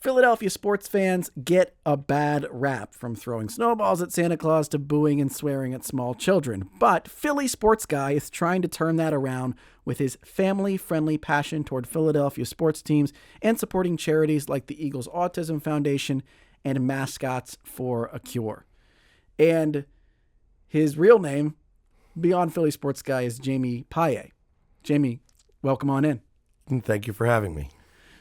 Philadelphia sports fans get a bad rap, from throwing snowballs at Santa Claus to booing and swearing at small children. But Philly sports guy is trying to turn that around with his family-friendly passion toward Philadelphia sports teams and supporting charities like the Eagles Autism Foundation and Mascots for a Cure. And his real name, beyond Philly sports guy, is Jamie Pagliei. Jamie, welcome on in. Thank you for having me.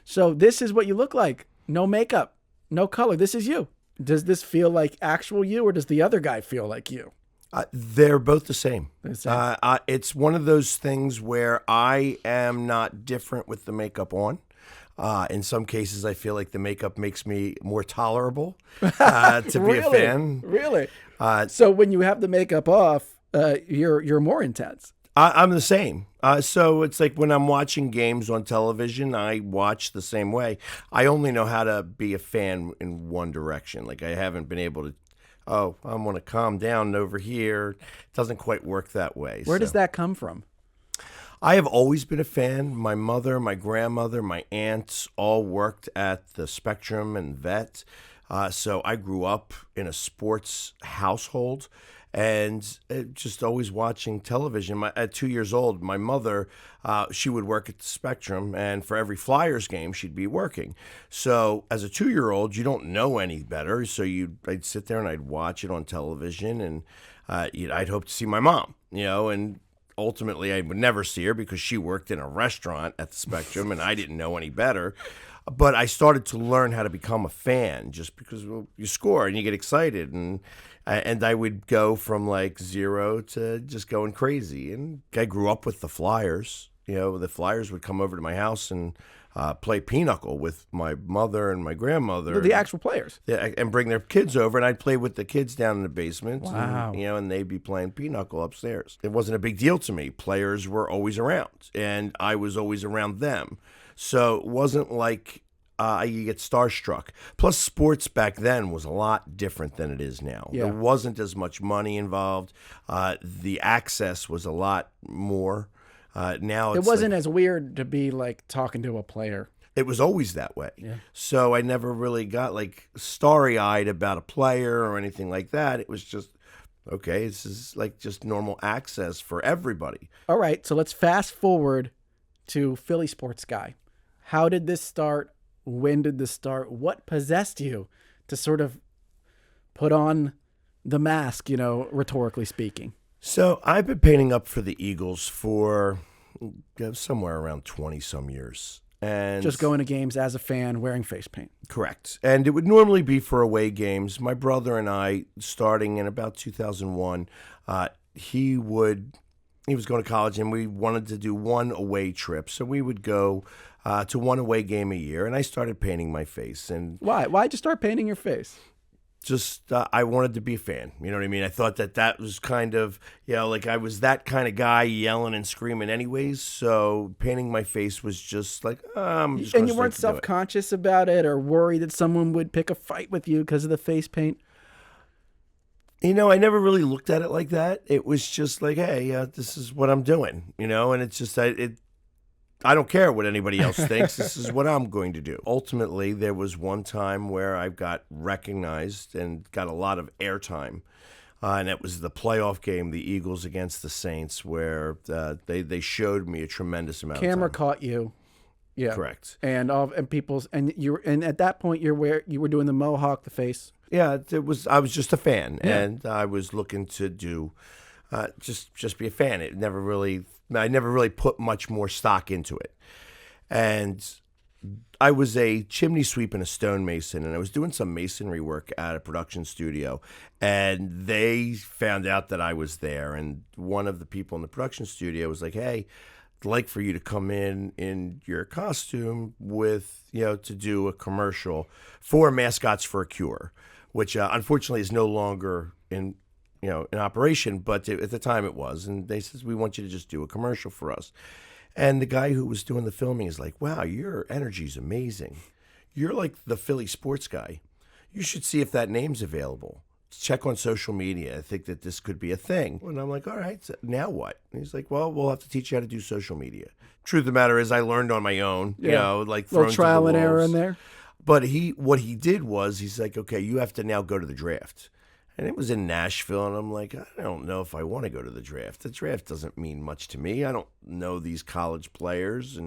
So this is what you look like. No makeup, no color. This is you. Does this feel like actual you, or does the other guy feel like you? They're both the same. Same. It's one of those things where I am not different with the makeup on. In some cases, I feel like the makeup makes me more tolerable to be a fan. Really? So when you have the makeup off, you're more intense. I'm the same. So it's like when I'm watching games on television, I watch the same way. I only know how to be a fan in one direction. Like I haven't been able to, I want to calm down over here. It doesn't quite work that way. Where does that come from? I have always been a fan. My mother, my grandmother, my aunts all worked at the Spectrum and Vet. So I grew up in a sports household. And just always watching television. At 2 years old, my mother, she would work at the Spectrum, and for every Flyers game, she'd be working. So as a 2-year-old, you don't know any better. So I'd sit there and I'd watch it on television, and I'd hope to see my mom, and ultimately I would never see her because she worked in a restaurant at the Spectrum, and I didn't know any better. But I started to learn how to become a fan just because you score and you get excited, and I would go from like zero to just going crazy. And I grew up with the Flyers. The Flyers would come over to my house and play pinochle with my mother and my grandmother. The actual players. Yeah, and bring their kids over, and I'd play with the kids down in the basement. Wow. And they'd be playing pinochle upstairs. It wasn't a big deal to me. Players were always around, and I was always around them. So it wasn't like you get starstruck. Plus, sports back then was a lot different than it is now. Yeah. There wasn't as much money involved. The access was a lot more. Now it wasn't as weird to be like talking to a player. It was always that way. Yeah. So I never really got like starry-eyed about a player or anything like that. It was just, okay, this is like just normal access for everybody. All right, so let's fast forward to Philly sports guy. How did this start? When did this start? What possessed you to sort of put on the mask, rhetorically speaking? So I've been painting up for the Eagles for somewhere around 20-some years. And just going to games as a fan, wearing face paint. Correct. And it would normally be for away games. My brother and I, starting in about 2001, he was going to college, and we wanted to do one away trip. So we would go to one away game a year, and I started painting my face. And why? Why'd you start painting your face? Just I wanted to be a fan. You know what I mean? I thought that was kind of, like I was that kind of guy yelling and screaming anyways. So painting my face was just like, I'm just and you weren't self-conscious about it or worried that someone would pick a fight with you because of the face paint? I never really looked at it like that. It was just like, hey, this is what I'm doing, and it's just I don't care what anybody else thinks. This is what I'm going to do. Ultimately, there was one time where I got recognized and got a lot of airtime, and it was the playoff game, the Eagles against the Saints, where they showed me a tremendous amount of time. Camera caught you. Yeah. Correct. And at that point you were doing the mohawk, the face. Yeah, I was just a fan, Yeah. and I was looking to do just be a fan. I never really put much more stock into it. And I was a chimney sweep and a stonemason, and I was doing some masonry work at a production studio, and they found out that I was there, and one of the people in the production studio was like, hey, I'd like for you to come in your costume with, to do a commercial for Mascots for a Cure, which unfortunately is no longer in operation, but at the time it was. And they says, we want you to just do a commercial for us. And the guy who was doing the filming is like, wow, your energy's amazing. You're like the Philly sports guy. You should see if that name's available. Check on social media. I think that this could be a thing. And I'm like, all right, so now what? And he's like, well, we'll have to teach you how to do social media. Truth of the matter is I learned on my own, like little trial and error in there. But what he did was he's like, okay, you have to now go to the draft. And it was in Nashville, and I'm like, I don't know if I want to go to the draft. The draft doesn't mean much to me. I don't know these college players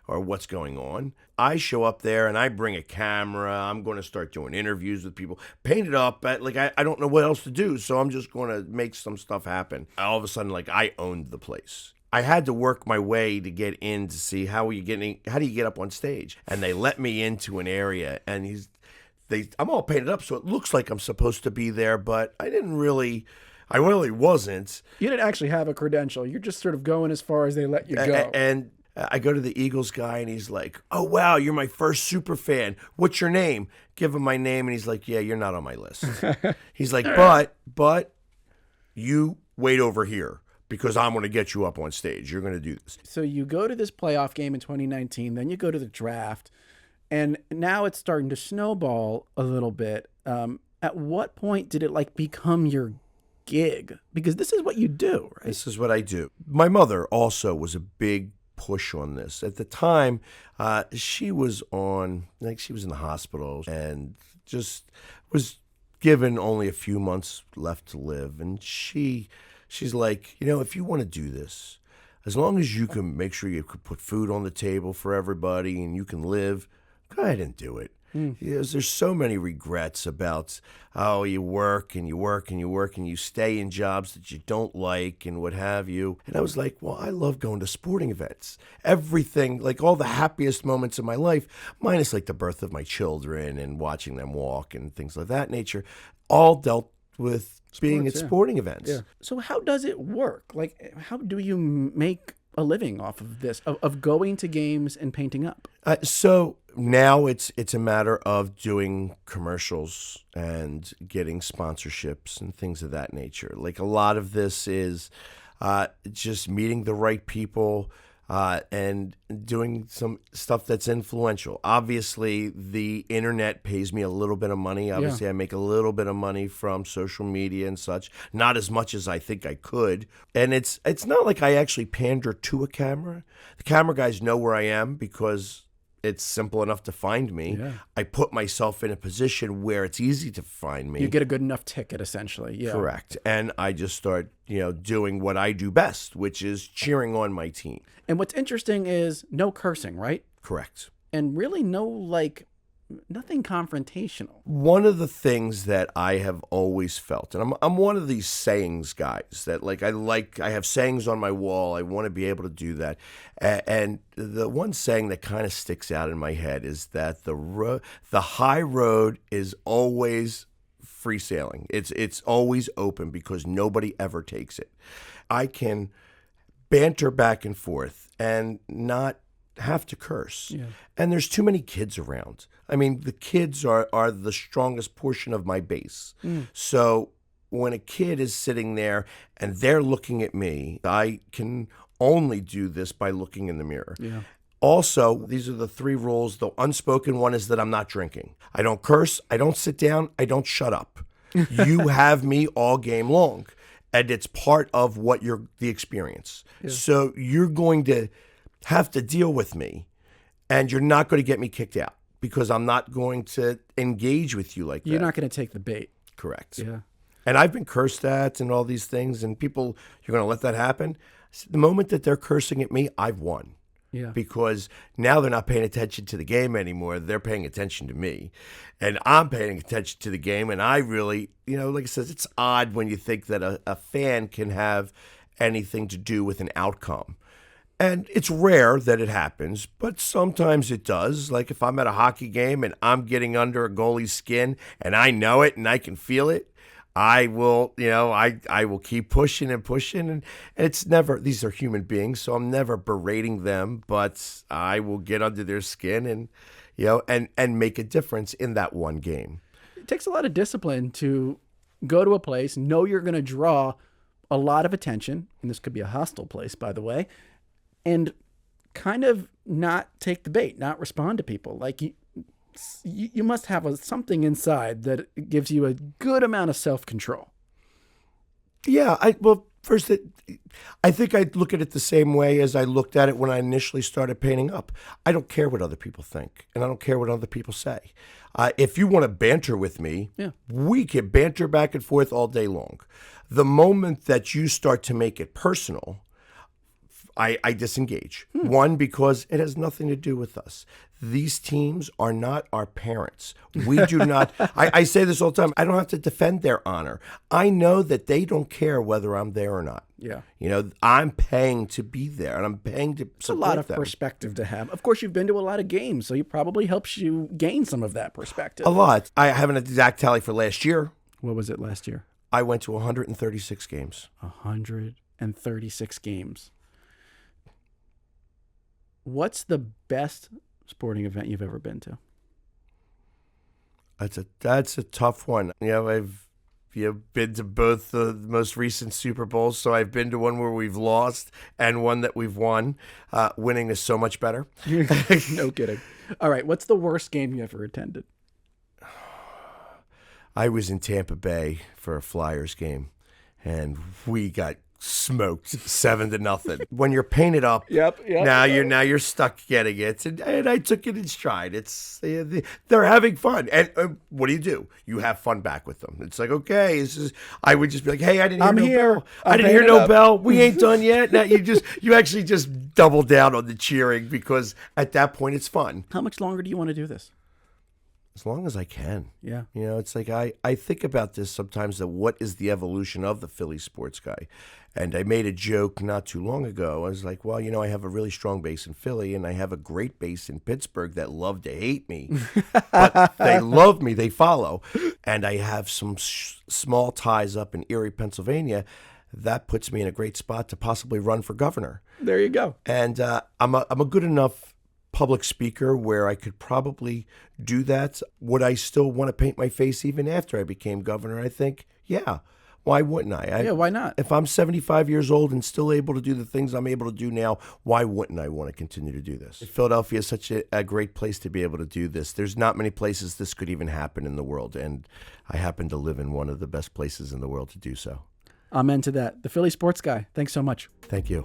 or what's going on. I show up there, and I bring a camera. I'm going to start doing interviews with people, paint it up. I don't know what else to do, so I'm just going to make some stuff happen. All of a sudden, I owned the place. I had to work my way to get in to see how do you get up on stage. And they let me into an area, and I'm all painted up, so it looks like I'm supposed to be there, but I really wasn't. You didn't actually have a credential. You're just sort of going as far as they let you go. And I go to the Eagles guy, and he's like, oh, wow, you're my first super fan. What's your name? Give him my name, and he's like, yeah, you're not on my list. He's like, but you wait over here, because I'm going to get you up on stage. You're going to do this. So you go to this playoff game in 2019, then you go to the draft. And now it's starting to snowball a little bit. At what point did it become your gig? Because this is what you do, right? This is what I do. My mother also was a big push on this. At the time, she was in the hospital and just was given only a few months left to live. And she's like, if you want to do this, as long as you can make sure you can put food on the table for everybody and you can live, go ahead and do it. There's so many regrets about, you work and you work and you work and you stay in jobs that you don't like and what have you. And I was like, well, I love going to sporting events. Everything, all the happiest moments of my life, minus the birth of my children and watching them walk and things of that nature, all dealt with being at sporting events. Yeah. So how does it work? How do you make a living off of this, of going to games and painting up? So now it's a matter of doing commercials and getting sponsorships and things of that nature. A lot of this is just meeting the right people and doing some stuff that's influential. Obviously, the internet pays me a little bit of money. Obviously, I make a little bit of money from social media and such. Not as much as I think I could. And it's not like I actually pander to a camera. The camera guys know where I am because it's simple enough to find me. Yeah. I put myself in a position where it's easy to find me. You get a good enough ticket, essentially. Yeah. Correct. And I just start, doing what I do best, which is cheering on my team. And what's interesting is no cursing, right? Correct. And really no, nothing confrontational. One of the things that I have always felt, and I'm one of these sayings guys that I have sayings on my wall. I want to be able to do that. And the one saying that kind of sticks out in my head is that the high road is always free sailing. It's always open because nobody ever takes it. I can banter back and forth and not have to curse. Yeah. And there's too many kids around. I mean, the kids are the strongest portion of my base. So when a kid is sitting there and they're looking at me, I can only do this by looking in the mirror. Yeah. Also, these are the 3 rules. The unspoken one is that I'm not drinking. I don't curse. I don't sit down. I don't shut up. You have me all game long. And it's part of the experience. Yeah. So you're going to have to deal with me, and you're not going to get me kicked out because I'm not going to engage with you like that. You're not going to take the bait. Correct. Yeah. And I've been cursed at and all these things, and people, you're going to let that happen? The moment that they're cursing at me, I've won. Yeah. Because now they're not paying attention to the game anymore. They're paying attention to me. And I'm paying attention to the game. And I really, like I said, it's odd when you think that a fan can have anything to do with an outcome. And it's rare that it happens, but sometimes it does. Like if I'm at a hockey game and I'm getting under a goalie's skin and I know it and I can feel it, I will, I will keep pushing and pushing. And it's never, these are human beings, so I'm never berating them, but I will get under their skin and, and make a difference in that one game. It takes a lot of discipline to go to a place, know you're going to draw a lot of attention, and this could be a hostile place, by the way, and kind of not take the bait, not respond to people. You must have something inside that gives you a good amount of self-control. Yeah, First, I think I'd look at it the same way as I looked at it when I initially started painting up. I don't care what other people think, and I don't care what other people say. If you want to banter with me, we can banter back and forth all day long. The moment that you start to make it personal, I disengage. One, because it has nothing to do with us. These teams are not our parents. We do not. I say this all the time. I don't have to defend their honor. I know that they don't care whether I'm there or not. Yeah. You know, I'm paying to be there, and I'm paying to support them. It's a lot of perspective to have. Of course, you've been to a lot of games, so it probably helps you gain some of that perspective. A lot. I have an exact tally for last year. What was it last year? I went to 136 games. 136 games. What's the best sporting event you've ever been to? That's a tough one. You know, I've been to both the most recent Super Bowls, so I've been to one where we've lost and one that we've won. Winning is so much better. No kidding. All right, what's the worst game you ever attended? I was in Tampa Bay for a Flyers game, and we got smoked 7-0. When you're painted up, now you're stuck getting it, and I took it in stride. They're having fun, and what do? You have fun back with them. It's like, okay, I would just be like, hey, I didn't hear no bell. I didn't hear no bell. We ain't done yet. Now you actually just double down on the cheering, because at that point it's fun. How much longer do you want to do this? As long as I can. Yeah. You know, it's like I think about this sometimes, that what is the evolution of the Philly sports guy? And I made a joke not too long ago. I was like, well, you know, I have a really strong base in Philly, and I have a great base in Pittsburgh that love to hate me. But they love me. They follow. And I have some small ties up in Erie, Pennsylvania. That puts me in a great spot to possibly run for governor. There you go. And I'm a good enough public speaker where I could probably do that. Would I still want to paint my face even after I became governor? I think, yeah. Why wouldn't I? Yeah, why not? If I'm 75 years old and still able to do the things I'm able to do now, why wouldn't I want to continue to do this? Philadelphia is such a great place to be able to do this. There's not many places this could even happen in the world, and I happen to live in one of the best places in the world to do so. Amen to that. The Philly Sports Guy, thanks so much. Thank you.